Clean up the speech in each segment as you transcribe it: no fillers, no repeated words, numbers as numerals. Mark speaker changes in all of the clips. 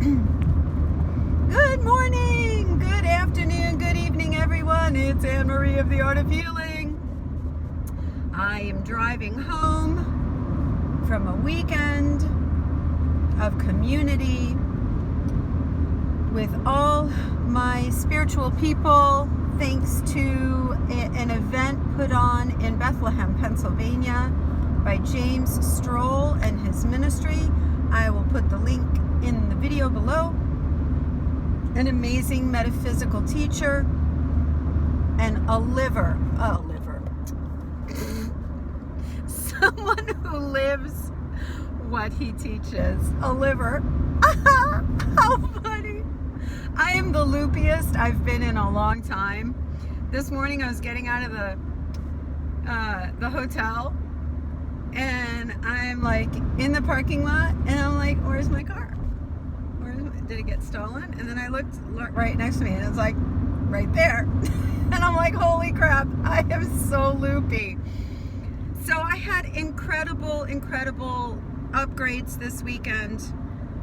Speaker 1: Good morning, good afternoon, good evening, everyone. It's Anne Marie of the Art of Healing. I am driving home from a weekend of community with all my spiritual people, thanks to an event put on in Bethlehem, Pennsylvania by James Stroll and his ministry. I will put the link in the video below. An amazing metaphysical teacher and someone who lives what he teaches. A liver. How funny. I am the loopiest I've been in a long time. This morning I was getting out of the hotel, and I'm like in the parking lot, and I'm like, where's my car? Did it get stolen? And then I looked right next to me, and it's like right there. And I'm like, holy crap, I am so loopy. So I had incredible upgrades this weekend,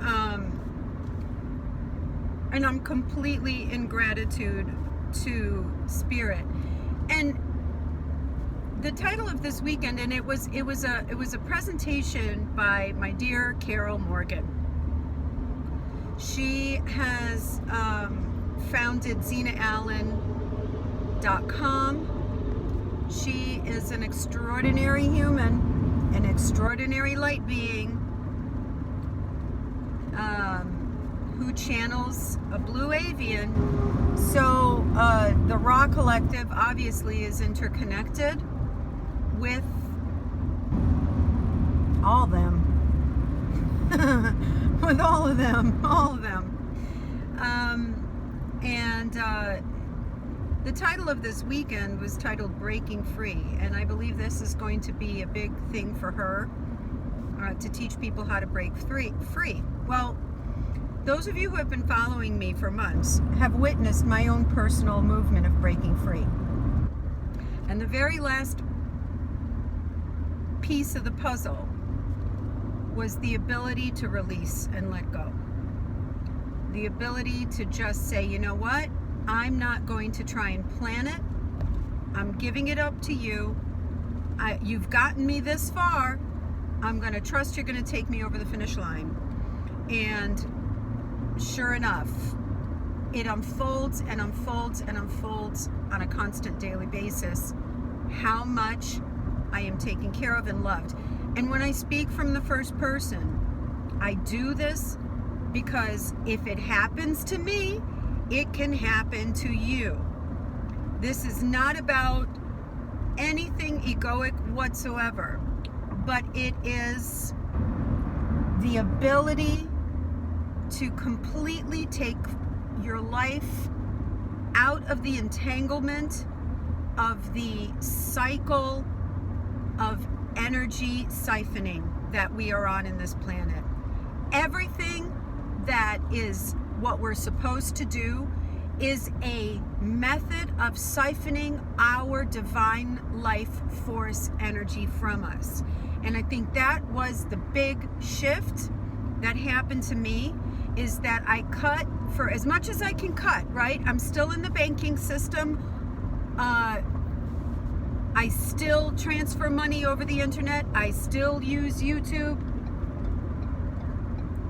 Speaker 1: and I'm completely in gratitude to Spirit. And the title of this weekend, and it was a presentation by my dear Carol Morgan. She has founded ZinaAllen.com. She is an extraordinary human, an extraordinary light being, who channels a blue avian. So the Raw Collective obviously is interconnected with all them. With all of them. The title of this weekend was titled Breaking Free, and I believe this is going to be a big thing for her, to teach people how to break free. Well, those of you who have been following me for months have witnessed my own personal movement of breaking free. And the very last piece of the puzzle was the ability to release and let go. The ability to just say, you know what? I'm not going to try and plan it. I'm giving it up to you. You've gotten me this far. I'm going to trust you're going to take me over the finish line. And sure enough, it unfolds and unfolds and unfolds on a constant daily basis how much I am taken care of and loved. And when I speak from the first person, I do this because if it happens to me, it can happen to you. This is not about anything egoic whatsoever, but it is the ability to completely take your life out of the entanglement of the cycle of energy siphoning that we are on in this planet. Everything that is what we're supposed to do is a method of siphoning our divine life force energy from us. And I think that was the big shift that happened to me, is that I cut for as much as I can cut, right? I'm still in the banking system. I still transfer money over the internet. I still use YouTube.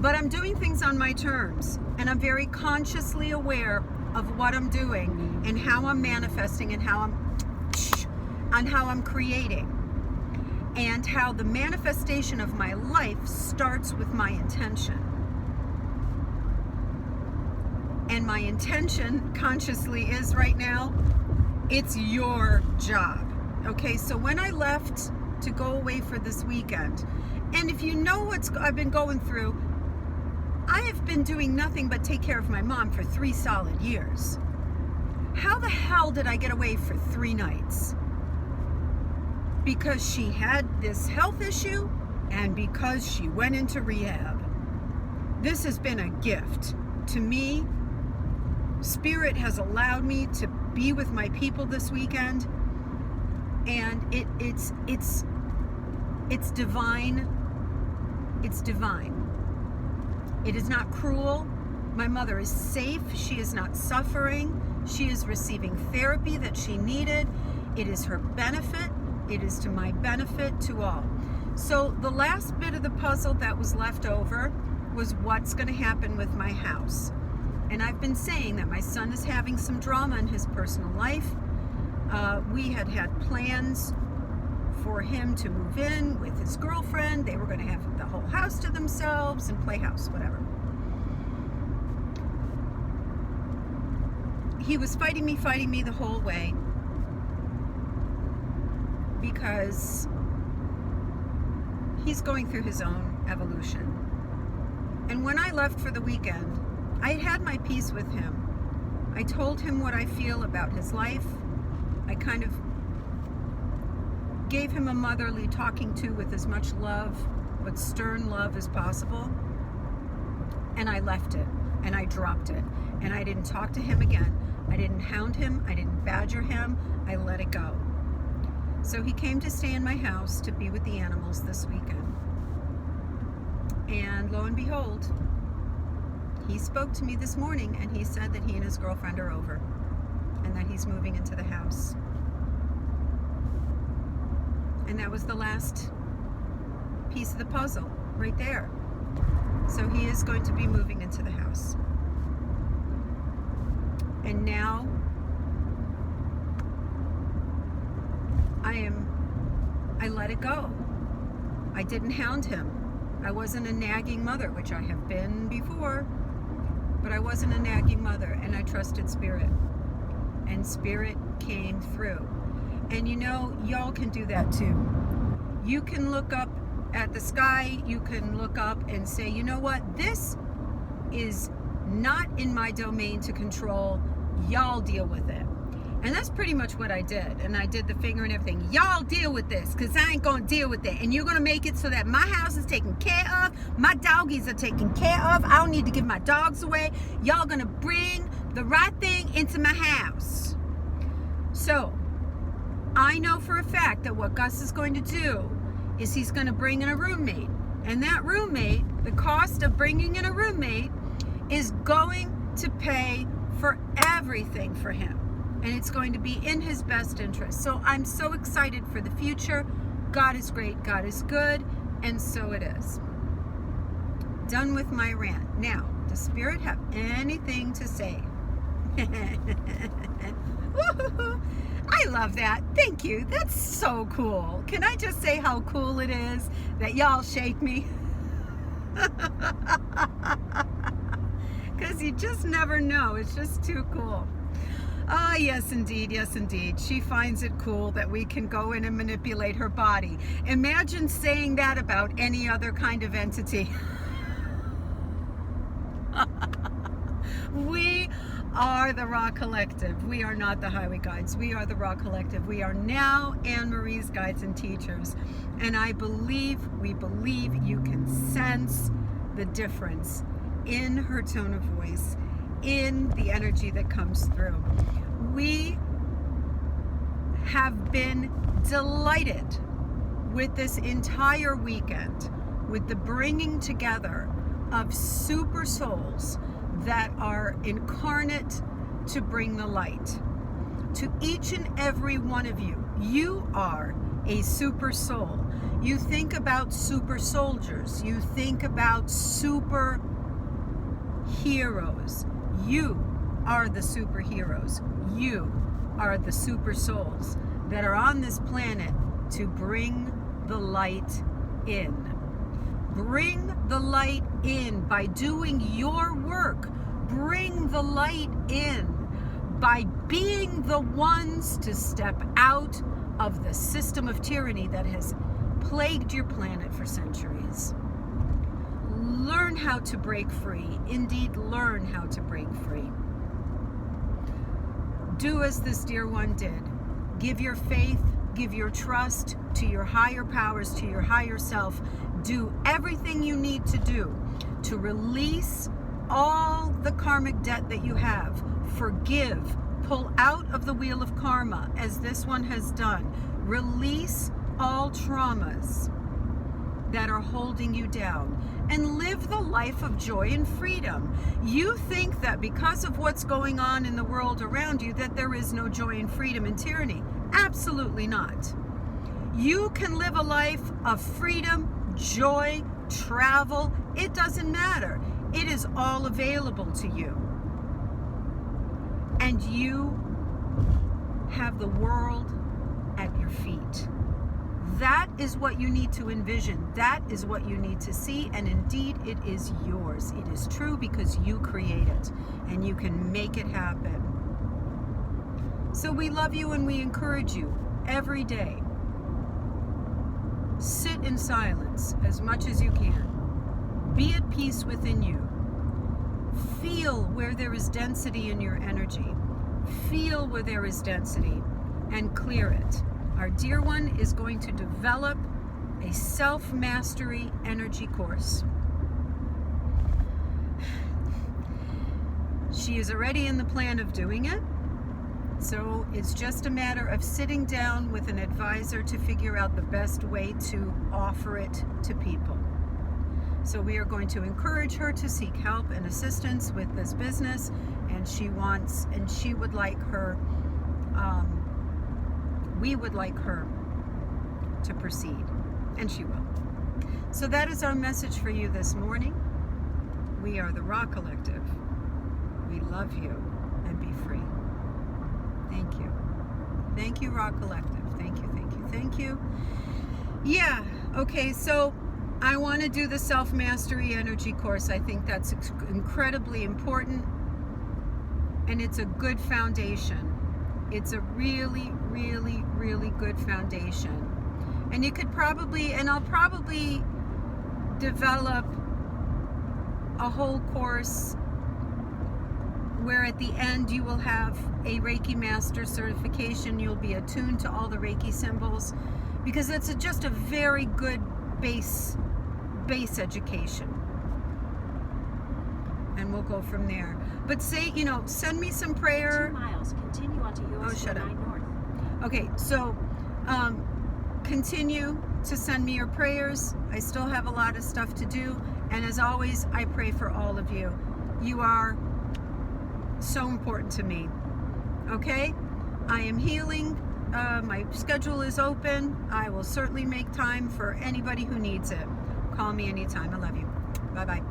Speaker 1: But I'm doing things on my terms, and I'm very consciously aware of what I'm doing and how I'm manifesting and how I'm creating, and how the manifestation of my life starts with my intention. And my intention consciously is right now, it's your job. Okay, so when I left to go away for this weekend, and if you know what I've been going through, I have been doing nothing but take care of my mom for 3 solid years. How the hell did I get away for 3 nights? Because she had this health issue and because she went into rehab. This has been a gift to me. Spirit has allowed me to be with my people this weekend, and it's divine. It's divine. It is not cruel. My mother is safe. She is not suffering. She is receiving therapy that she needed. It is her benefit. It is to my benefit, to all. So the last bit of the puzzle that was left over was what's going to happen with my house. And I've been saying that my son is having some drama in his personal life. We had plans for him to move in with his girlfriend. They were going to have the whole house to themselves and play house, whatever. He was fighting me the whole way because he's going through his own evolution. And when I left for the weekend, I had my peace with him. I told him what I feel about his life. I kind of gave him a motherly talking to with as much love, but stern love as possible. And I left it, and I dropped it. And I didn't talk to him again. I didn't hound him. I didn't badger him. I let it go. So he came to stay in my house to be with the animals this weekend. And lo and behold, he spoke to me this morning and he said that he and his girlfriend are over and that he's moving into the house. And that was the last piece of the puzzle right there. So he is going to be moving into the house. And now I let it go. I didn't hound him. I wasn't a nagging mother, which I have been before, but I wasn't a nagging mother, and I trusted Spirit. And Spirit came through. And you know, y'all can do that too. You can look up at the sky, you can look up and say, you know what, this is not in my domain to control, y'all deal with it. And that's pretty much what I did. And I did the finger and everything. Y'all deal with this, because I ain't going to deal with it. And you're going to make it so that my house is taken care of. My doggies are taken care of. I don't need to give my dogs away. Y'all going to bring the right thing into my house. So, I know for a fact that what Gus is going to do is he's going to bring in a roommate. And that roommate, the cost of bringing in a roommate, is going to pay for everything for him. And it's going to be in his best interest. So I'm so excited for the future. God is great, God is good, and so it is. Done with my rant. Now, does Spirit have anything to say? I love that. Thank you. That's so cool. Can I just say how cool it is that y'all shake me? Because you just never know. It's just too cool. Ah, yes, indeed. Yes, indeed. She finds it cool that we can go in and manipulate her body. Imagine saying that about any other kind of entity. We are the Raw Collective. We are not the Highway Guides. We are the Raw Collective. We are now Anne-Marie's Guides and Teachers. And we believe you can sense the difference in her tone of voice, in the energy that comes through. We have been delighted with this entire weekend, with the bringing together of super souls that are incarnate to bring the light. To each and every one of you, you are a super soul. You think about super soldiers, you think about super heroes. You are the superheroes. You are the super souls that are on this planet to bring the light in. Bring the light in by doing your work. Bring the light in by being the ones to step out of the system of tyranny that has plagued your planet for centuries. Learn how to break free. Indeed, learn how to break free. Do as this dear one did. Give your faith, give your trust to your higher powers, to your higher self. Do everything you need to do to release all the karmic debt that you have. Forgive. Pull out of the wheel of karma, as this one has done. Release all traumas that are holding you down. and live the life of joy and freedom. You think that because of what's going on in the world around you that there is no joy and freedom and tyranny. Absolutely not. You can live a life of freedom, joy, travel. It doesn't matter. It is all available to you. And you have the world at your feet. That is what you need to envision. That is what you need to see. And indeed, it is yours. It is true because you create it and you can make it happen. So we love you and we encourage you every day. Sit in silence as much as you can. Be at peace within you. Feel where there is density in your energy. Feel where there is density and clear it. Our dear one is going to develop a self-mastery energy course. She is already in the plan of doing it. So it's just a matter of sitting down with an advisor to figure out the best way to offer it to people. So we are going to encourage her to seek help and assistance with this business, and we would like her to proceed, and she will. So that is our message for you this morning. We are the Raw Collective. We love you, and be free. Thank you. Thank you, Raw Collective. Thank you, thank you, thank you. Yeah, okay, so I want to do the Self-Mastery Energy course. I think that's incredibly important, and it's a good foundation. It's a really, really, really good foundation. And you could probably, and I'll probably develop a whole course where at the end you will have a Reiki Master certification. You'll be attuned to all the Reiki symbols, because it's just a very good base education. And we'll go from there. But send me some prayer.
Speaker 2: 2 miles, continue onto US 49 North.
Speaker 1: Okay, so continue to send me your prayers. I still have a lot of stuff to do. And as always, I pray for all of you. You are so important to me. Okay? I am healing. My schedule is open. I will certainly make time for anybody who needs it. Call me anytime. I love you. Bye-bye.